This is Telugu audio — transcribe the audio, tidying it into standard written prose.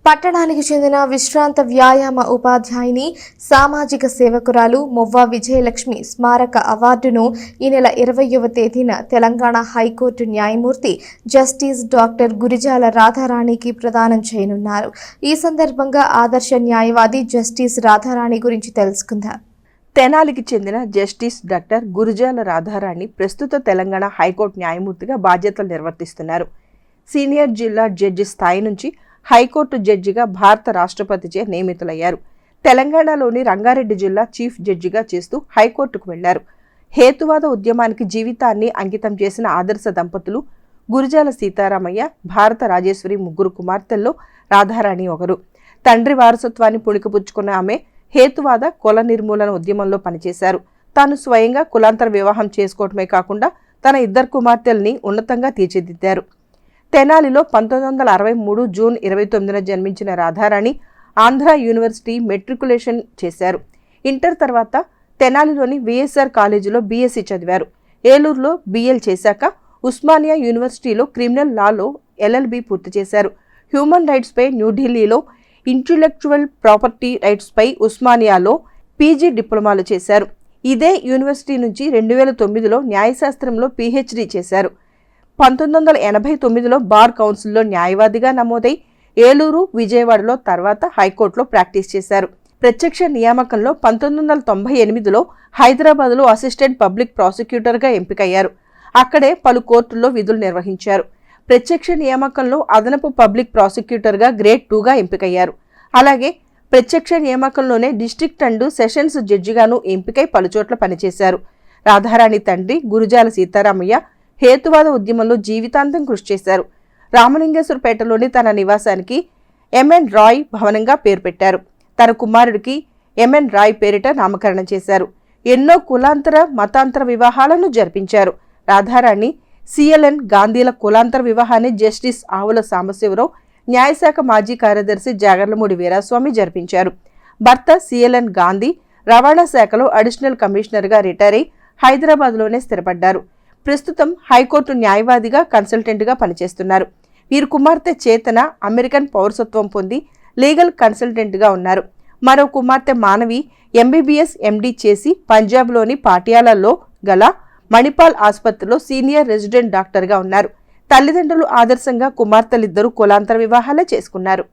పట్టణానికి చెందిన విశ్రాంత వ్యాయామ ఉపాధ్యాయుని సామాజిక సేవకురాలు మొవ్వ విజయలక్ష్మి స్మారక అవార్డును ఈ నెల 20వ తేదీన తెలంగాణ హైకోర్టు న్యాయమూర్తి జస్టిస్ డాక్టర్ గురిజాల రాధారాణికి ప్రదానం చేయనున్నారు. ఈ సందర్భంగా ఆదర్శ న్యాయవాది జస్టిస్ రాధారాణి గురించి తెలుసుకుందాం. తెనాలికి చెందిన జస్టిస్ డాక్టర్ గురిజాల రాధారాణి ప్రస్తుత తెలంగాణ హైకోర్టు న్యాయమూర్తిగా బాధ్యతలు నిర్వర్తిస్తున్నారు. సీనియర్ జిల్లా జడ్జి స్థాయి నుంచి హైకోర్టు జడ్జిగా భారత రాష్ట్రపతిచే నియమితులయ్యారు. తెలంగాణలోని రంగారెడ్డి జిల్లా చీఫ్ జడ్జిగా చేస్తూ హైకోర్టుకు వెళ్లారు. హేతువాద ఉద్యమానికి జీవితాన్ని అంకితం చేసిన ఆదర్శ దంపతులు గురిజాల సీతారామయ్య, భారత రాజేశ్వరి ముగ్గురు కుమార్తెల్లో రాధారాణి ఒకరు. తండ్రి వారసత్వాన్ని పుణికిపుచ్చుకున్న ఆమె హేతువాద కుల నిర్మూలన ఉద్యమంలో పనిచేశారు. తాను స్వయంగా కులాంతర వివాహం చేసుకోవటమే కాకుండా తన 2 కుమార్తెల్ని ఉన్నతంగా తీర్చిదిద్దారు. తెనాలిలో 1963 జూన్ 29న జన్మించిన రాధారాణి ఆంధ్ర యూనివర్సిటీ మెట్రికులేషన్ చేశారు. ఇంటర్ తర్వాత తెనాలిలోని విఎస్ఆర్ కాలేజీలో బీఎస్సీ చదివారు. ఏలూరులో BL చేశాక ఉస్మానియా యూనివర్సిటీలో క్రిమినల్ లాలో LLB పూర్తి చేశారు. హ్యూమన్ రైట్స్ పై న్యూఢిల్లీలో, ఇంటెలెక్చువల్ ప్రాపర్టీ రైట్స్ పై ఉస్మానియాలో PG డిప్లొమాలు చేశారు. ఇదే యూనివర్సిటీ నుంచి 2009లో న్యాయశాస్త్రంలో PhD చేశారు. 1989లో బార్ కౌన్సిల్లో న్యాయవాదిగా నమోదై ఏలూరు, విజయవాడలో తర్వాత హైకోర్టులో ప్రాక్టీస్ చేశారు. ప్రత్యక్ష నియామకంలో 1998లో హైదరాబాద్లో అసిస్టెంట్ పబ్లిక్ ప్రాసిక్యూటర్గా ఎంపికయ్యారు. అక్కడే పలు కోర్టుల్లో విధులు నిర్వహించారు. ప్రత్యక్ష నియామకంలో అదనపు పబ్లిక్ ప్రాసిక్యూటర్గా గ్రేడ్ 2గా ఎంపికయ్యారు. అలాగే ప్రత్యక్ష నియామకంలోనే డిస్ట్రిక్ట్ అండ్ సెషన్స్ జడ్జిగాను ఎంపికై పలుచోట్ల పనిచేశారు. రాధారాణి తండ్రి గురిజాల సీతారామయ్య హేతువాద ఉద్యమంలో జీవితాంతం కృషి చేశారు. రామలింగేశ్వరపేటలోని తన నివాసానికి MN రాయ్ భవనంగా పేరు పెట్టారు. తన కుమారుడికి MN రాయ్ పేరిట నామకరణం చేశారు. ఎన్నో కులాంతర, మతాంతర వివాహాలను జరిపించారు. రాధారాణి CLN గాంధీల కులాంతర వివాహాన్ని జస్టిస్ ఆవుల సాంబశివరావు, న్యాయశాఖ మాజీ కార్యదర్శి జాగర్లమూడి వీరాస్వామి జరిపించారు. భర్త CLN గాంధీ రవాణా శాఖలో అడిషనల్ కమిషనర్గా రిటైర్ అయి హైదరాబాద్లోనే స్థిరపడ్డారు. ప్రస్తుతం హైకోర్టు న్యాయవాదిగా, కన్సల్టెంట్గా పనిచేస్తున్నారు. వీరి కుమార్తె చేతన అమెరికన్ పౌరసత్వం పొంది లీగల్ కన్సల్టెంట్గా ఉన్నారు. మరో కుమార్తె మానవి MBBS MD చేసి పంజాబ్లోని పాటియాలాలో గల మణిపాల్ ఆసుపత్రిలో సీనియర్ రెసిడెంట్ డాక్టర్గా ఉన్నారు. తల్లిదండ్రులు ఆదర్శంగా కుమార్తెలిద్దరూ కులాంతర వివాహాలే చేసుకున్నారు.